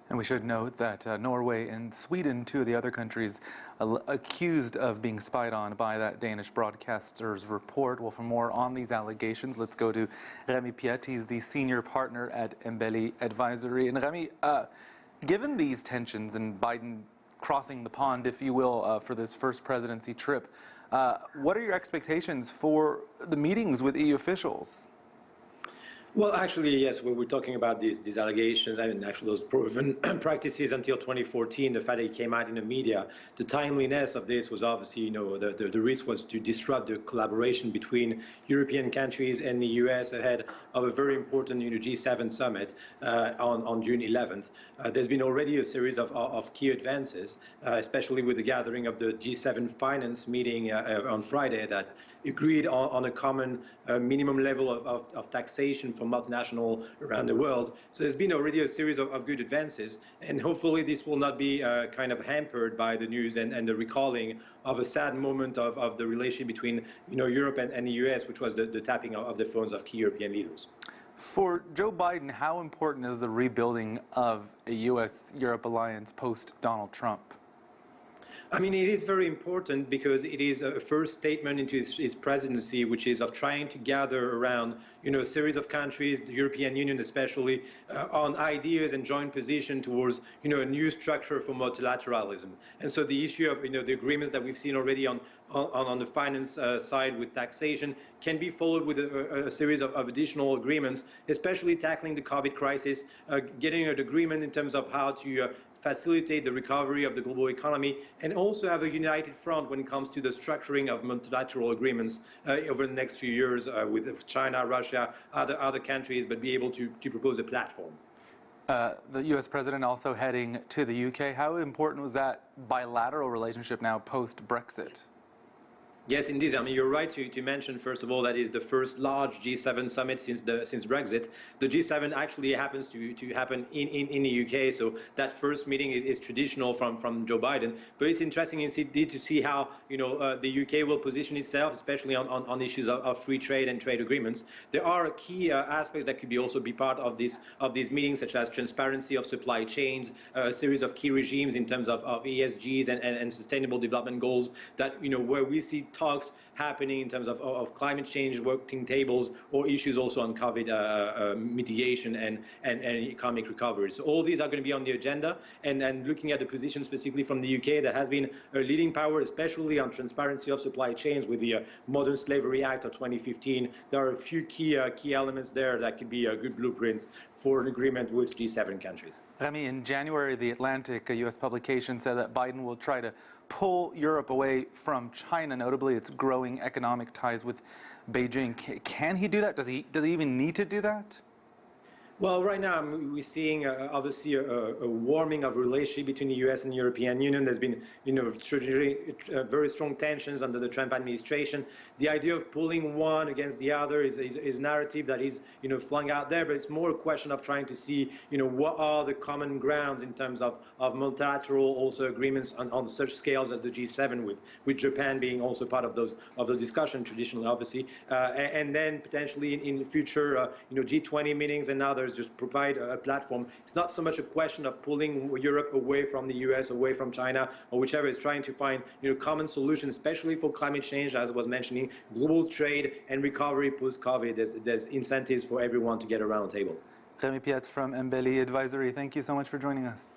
And we should note that Norway and Sweden, two of the other countries accused of being spied on by that Danish broadcaster's report. Well, for more on these allegations, let's go to Remi Piet. He's the senior partner at Embellie Advisory. And Remi, given these tensions and Biden crossing the pond, if you will, for this first presidency trip, what are your expectations for the meetings with EU officials? Well, actually, yes, we're talking about these allegations. I mean, actually, those proven practices until 2014, the fact that it came out in the media, the timeliness of this was obviously, the risk was to disrupt the collaboration between European countries and the US ahead of a very important G7 summit on June 11th. There's been already a series of key advances, especially with the gathering of the G7 finance meeting on Friday that agreed on a common minimum level of taxation for multinational around the world. So there's been already a series of good advances, and hopefully this will not be kind of hampered by the news and the recalling of a sad moment of the relationship between Europe and the US, which was the tapping of the phones of key European leaders. For Joe Biden, how important is the rebuilding of a US-Europe alliance post-Donald Trump? I mean, it is very important because it is a first statement into his presidency, which is of trying to gather around, a series of countries, the European Union especially, on ideas and joint position towards, a new structure for multilateralism. And so the issue of, the agreements that we've seen already on the finance side with taxation can be followed with a series of additional agreements, especially tackling the COVID crisis, getting an agreement in terms of how to facilitate the recovery of the global economy, and also have a united front when it comes to the structuring of multilateral agreements over the next few years with China, Russia, other countries, but be able to propose a platform. The U.S. president also heading to the U.K. How important was that bilateral relationship now post-Brexit? Yes, indeed. I mean, you're right to mention, first of all, that is the first large G7 summit since Brexit. The G7 actually happens to happen in the UK, so that first meeting is traditional from Joe Biden. But it's interesting indeed to see how the UK will position itself, especially on issues of free trade and trade agreements. There are key aspects that could also be part of these meetings, such as transparency of supply chains, a series of key regimes in terms of ESGs and sustainable development goals that where we see talks happening in terms of climate change, working tables, or issues also on COVID mitigation and economic recovery. So all these are going to be on the agenda, and looking at the position specifically from the UK, that has been a leading power, especially on transparency of supply chains with the Modern Slavery Act of 2015. There are a few key elements there that could be good blueprints for an agreement with G7 countries. Remi, in January, The Atlantic, a U.S. publication, said that Biden will try to pull Europe away from China, notably its growing economic ties with Beijing. Can he do that? Does he even need to do that? Well, right now we're seeing obviously a warming of relationship between the U.S. and the European Union. There's been, very strong tensions under the Trump administration. The idea of pulling one against the other is narrative that is, flung out there, but it's more a question of trying to see, what are the common grounds in terms of multilateral also agreements on such scales as the G7 with Japan being also part of those discussions traditionally, obviously, and then potentially in future, G20 meetings and others. Just provide a platform. It's not so much a question of pulling Europe away from the US, away from China, or whichever. It's trying to find common solutions, especially for climate change, as I was mentioning, global trade and recovery post-COVID. There's incentives for everyone to get around the table. Remi Piet from Embellie Advisory, thank you so much for joining us.